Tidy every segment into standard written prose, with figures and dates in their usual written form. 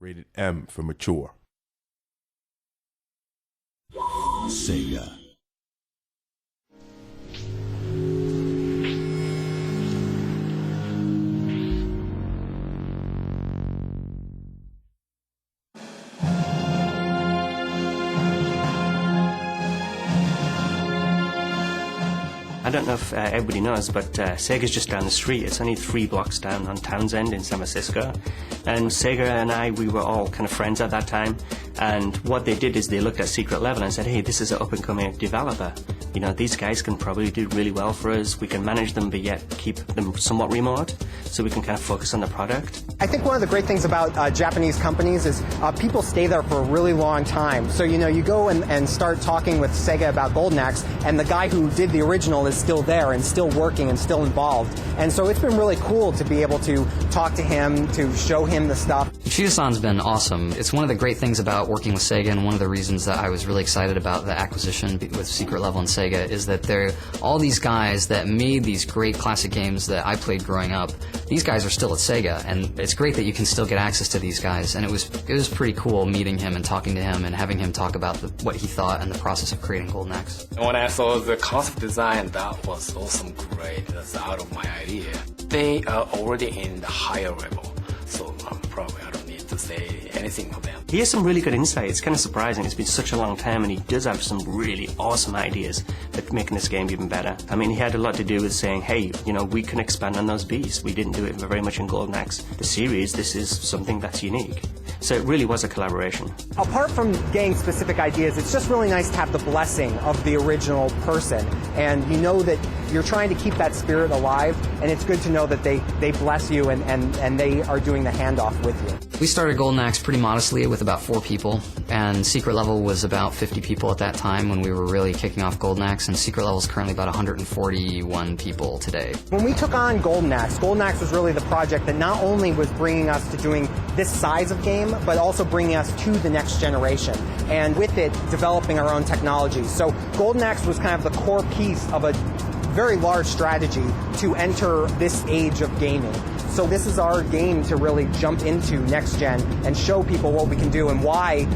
Rated M for mature. SEGA. I don't know if everybody knows, but SEGA's just down the street. It's only 3 blocks down on Townsend in San Francisco. And SEGA and we were all kind of friends at that time. And what they did is they looked at Secret Level and said, hey, this is an up-and-coming developer. You know, these guys can probably do really well for us. We can manage them, but yet keep them somewhat remote, so we can kind of focus on the product. I think one of the great things about Japanese companies is people stay there for a really long time. So, you know, you go and start talking with SEGA about Golden Axe, and the guy who did the original is still there and still working and still involved. And so it's been really cool to be able to talk to him, to show him the stuff. Fusasan's been awesome. It's one of the great things about working with SEGA, and one of the reasons that I was really excited about the acquisition with Secret Level and SEGA is that they're all these guys that made these great classic games that I played growing up. These guys are still at SEGA, and it's great that you can still get access to these guys. And it was pretty cool meeting him and talking to him and having him talk about what he thought and the process of creating Golden Axe. When I saw the concept design, that was awesome, great. That's out of my idea. They are already in the higher level, so probably I don't need to say anything for them. He has some really good insight. It's kind of surprising. It's been such a long time, and he does have some really awesome ideas that making this game even better. I mean, he had a lot to do with saying, hey, you know, we can expand on those beats. We didn't do it very much in Golden Axe. The series, this is something that's unique. So it really was a collaboration. Apart from getting specific ideas, it's just really nice to have the blessing of the original person. And you know that you're trying to keep that spirit alive, and it's good to know that they bless you and they are doing the handoff with you. We started Golden Axe pretty modestly with about 4 people, and Secret Level was about 50 people at that time when we were really kicking off Golden Axe, and Secret Level is currently about 141 people today. When we took on Golden Axe was really the project that not only was bringing us to doing this size of game, but also bringing us to the next generation, and with it, developing our own technology. So Golden Axe was kind of the core piece of a very large strategy to enter this age of gaming. So this is our game to really jump into next gen and show people what we can do and why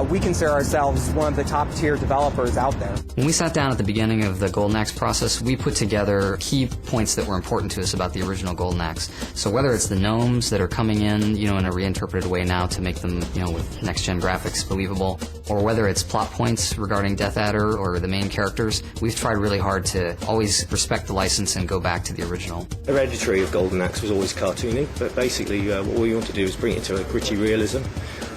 we consider ourselves one of the top tier developers out there. When we sat down at the beginning of the Golden Axe process, we put together key points that were important to us about the original Golden Axe. So whether it's the gnomes that are coming in, you know, in a reinterpreted way now to make them, you know, with next gen graphics believable, or whether it's plot points regarding Death Adder or the main characters, we've tried really hard to always respect the license and go back to the original. Hereditary of Golden Axe was always cartoony, but basically what we want to do is bring it to a gritty realism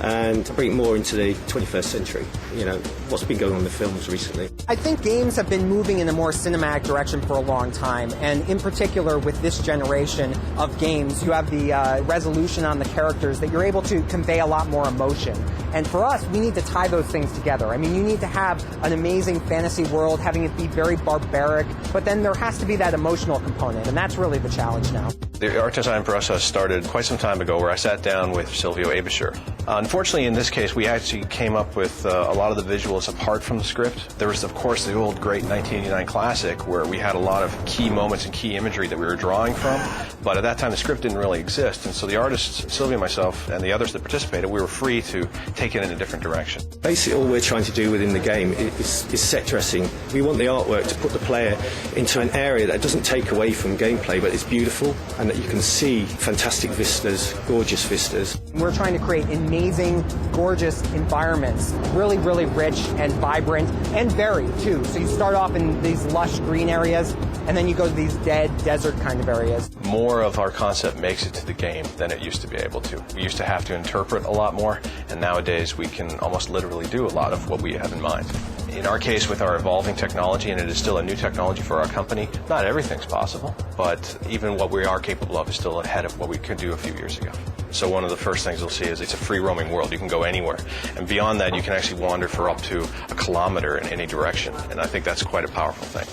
and bring it more into the 21st century, you know, what's been going on in the films recently. I think games have been moving in a more cinematic direction for a long time, and in particular with this generation of games, you have the resolution on the characters that you're able to convey a lot more emotion. And for us, we need to tie those things together. I mean, you need to have an amazing fantasy world, having it be very barbaric, but then there has to be that emotional component, and that's really the challenge now. The art design process started quite some time ago, where I sat down with Silvio Abisher. Unfortunately, in this case, we actually came up with a lot of the visuals apart from the script. There was, of course, the old great 1989 classic, where we had a lot of key moments and key imagery that we were drawing from, but at that time the script didn't really exist, and so the artists, Silvio, myself, and the others that participated, we were free to take it in a different direction. Basically, all we're trying to do within the game is set dressing. We want the artwork to put the player into an area that doesn't take away from gameplay, but it's beautiful, and that you can see fantastic vistas, gorgeous vistas. We're trying to create amazing, gorgeous environments, really, really rich and vibrant and varied too. So you start off in these lush green areas, and then you go to these dead desert kind of areas. More of our concept makes it to the game than it used to be able to. We used to have to interpret a lot more, and nowadays we can almost literally do a lot of what we have in mind. In our case, with our evolving technology, and it is still a new technology for our company, not everything's possible, but even what we are capable of is still ahead of what we could do a few years ago. So one of the first things you'll see is it's a free roaming world. You can go anywhere. And beyond that, you can actually wander for up to 1 kilometer in any direction. And I think that's quite a powerful thing.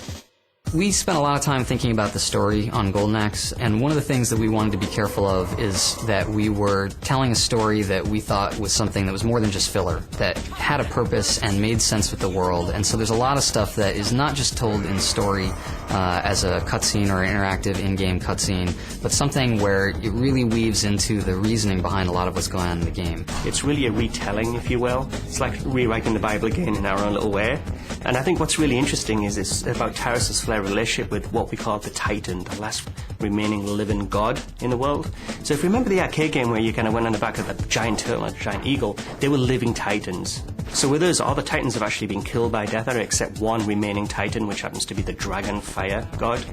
We spent a lot of time thinking about the story on Golden Axe, and one of the things that we wanted to be careful of is that we were telling a story that we thought was something that was more than just filler, that had a purpose and made sense with the world. And so there's a lot of stuff that is not just told in story as a cutscene or an interactive in-game cutscene, but something where it really weaves into the reasoning behind a lot of what's going on in the game. It's really a retelling, if you will. It's like rewriting the Bible again in our own little way. And I think what's really interesting is it's about Tyris Flare relationship with what we call the Titan, the last remaining living god in the world. So if you remember the arcade game where you kind of went on the back of a giant turtle and a giant eagle, they were living Titans. So with us, all the Titans have actually been killed by Death Adder except one remaining Titan, which happens to be the dragon fire god.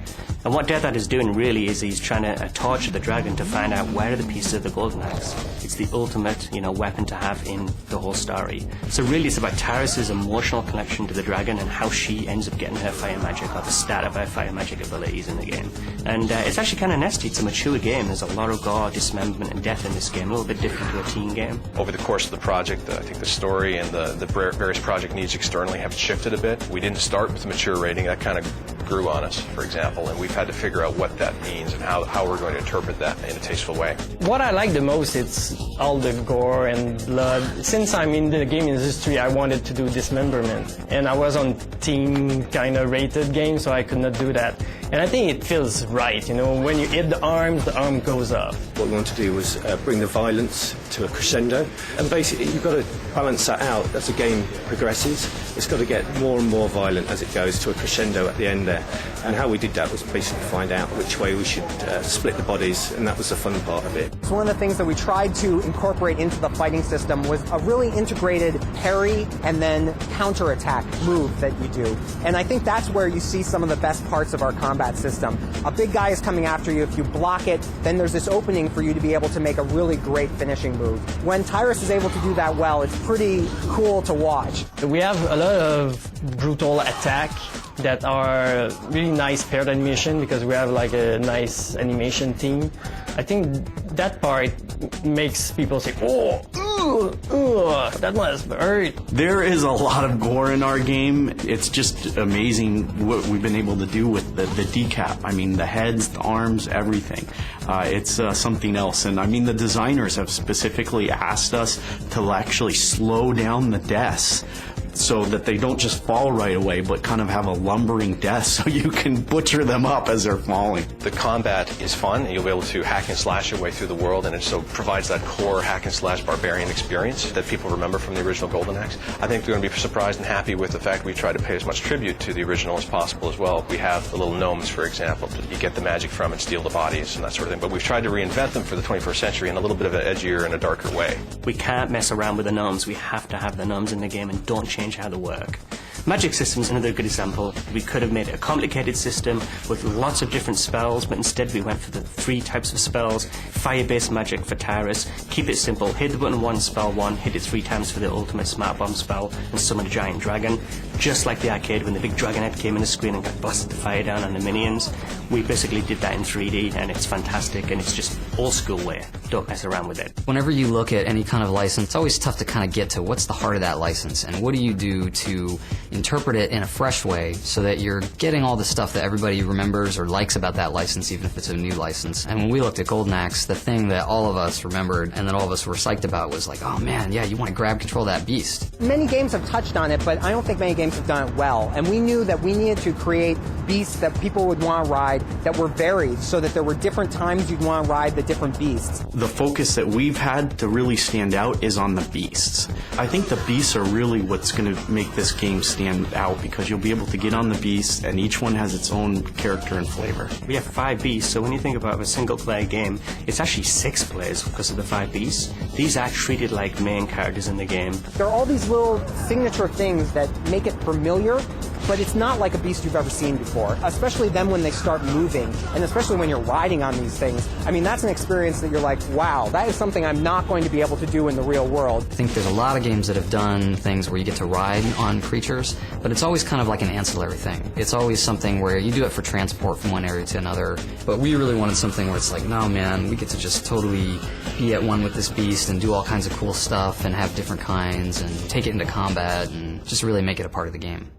And what Death Adder is doing really is he's trying to torture the dragon to find out where are the pieces of the Golden Axe. It's the ultimate, weapon to have in the whole story. So really it's about Tyris' emotional connection to the dragon and how she ends up getting her fire magic, or the start of her fire magic abilities in the game. And it's actually kind of nasty. It's a mature game. There's a lot of gore, dismemberment, and death in this game, a little bit different to a teen game. Over the course of the project, I think the story and the various project needs externally have shifted a bit. We didn't start with the mature rating. That kind of grew on us, for example, and we've had to figure out what that means and how we're going to interpret that in a tasteful way. What I like the most is all the gore and blood. Since I'm in the game industry, I wanted to do dismemberment, and I was on teen kind of rated game, so I could not do that. And I think it feels right, when you hit the arm goes up. What we wanted to do was bring the violence to a crescendo, and basically you've got to balance that out as the game progresses. It's got to get more and more violent as it goes to a crescendo at the end there. And how we did that was basically find out which way we should split the bodies, and that was the fun part of it. So one of the things that we tried to incorporate into the fighting system was a really integrated parry and then counter-attack move that you do. And I think that's where you see some of the best parts of our combat system. A big guy is coming after you. If you block it, then there's this opening for you to be able to make a really great finishing move. When Tyris is able to do that well, it's pretty cool to watch. We have a lot of brutal attack that are really nice paired animation because we have like a nice animation team. I think that part makes people say, oh, that must hurt. There is a lot of gore in our game. It's just amazing what we've been able to do with the decap. I mean, the heads, the arms, everything. It's something else. And I mean, the designers have specifically asked us to actually slow down the deaths so that they don't just fall right away, but kind of have a lumbering death so you can butcher them up as they're falling. The combat is fun, and you'll be able to hack and slash your way through the world, and it so provides that core hack and slash barbarian experience that people remember from the original Golden Axe. I think they're going to be surprised and happy with the fact we try to pay as much tribute to the original as possible as well. We have the little gnomes, for example, that you get the magic from and steal the bodies and that sort of thing, but we've tried to reinvent them for the 21st century in a little bit of an edgier and a darker way. We can't mess around with the gnomes. We have to have the gnomes in the game and don't change how they work. Magic system's another good example. We could have made it a complicated system with lots of different spells, but instead we went for the 3 types of spells. Fire-based magic for Tyris. Keep it simple. Hit the button once, spell 1. Hit it 3 times for the ultimate smart bomb spell, and summon a giant dragon. Just like the arcade when the big dragon head came in the screen and got blasted the fire down on the minions. We basically did that in 3D, and it's fantastic, and it's just old school way. Don't mess around with it. Whenever you look at any kind of license, it's always tough to kind of get to what's the heart of that license, and what do you do to interpret it in a fresh way so that you're getting all the stuff that everybody remembers or likes about that license, even if it's a new license. And when we looked at Golden Axe, the thing that all of us remembered and that all of us were psyched about was like, oh man, yeah, you want to grab control of that beast. Many games have touched on it, but I don't think many games have done it well. And we knew that we needed to create beasts that people would want to ride that were varied, so that there were different times you'd want to ride the different beasts. The focus that we've had to really stand out is on the beasts. I think the beasts are really what's going to make this game stand out, because you'll be able to get on the beasts and each one has its own character and flavor. We have 5 beasts, so when you think about a single player game, it's actually 6 players because of the 5 beasts. These are treated like main characters in the game. There are all these little signature things that make it familiar, but it's not like a beast you've ever seen before, especially then when they start moving, and especially when you're riding on these things. I mean, that's an experience that you're like, wow, that is something I'm not going to be able to do in the real world. I think there's a lot of games that have done things where you get to ride on creatures, but it's always kind of like an ancillary thing. It's always something where you do it for transport from one area to another, but we really wanted something where it's like, no man, we get to just totally be at one with this beast and do all kinds of cool stuff and have different kinds and take it into combat and just really make it a part of the game.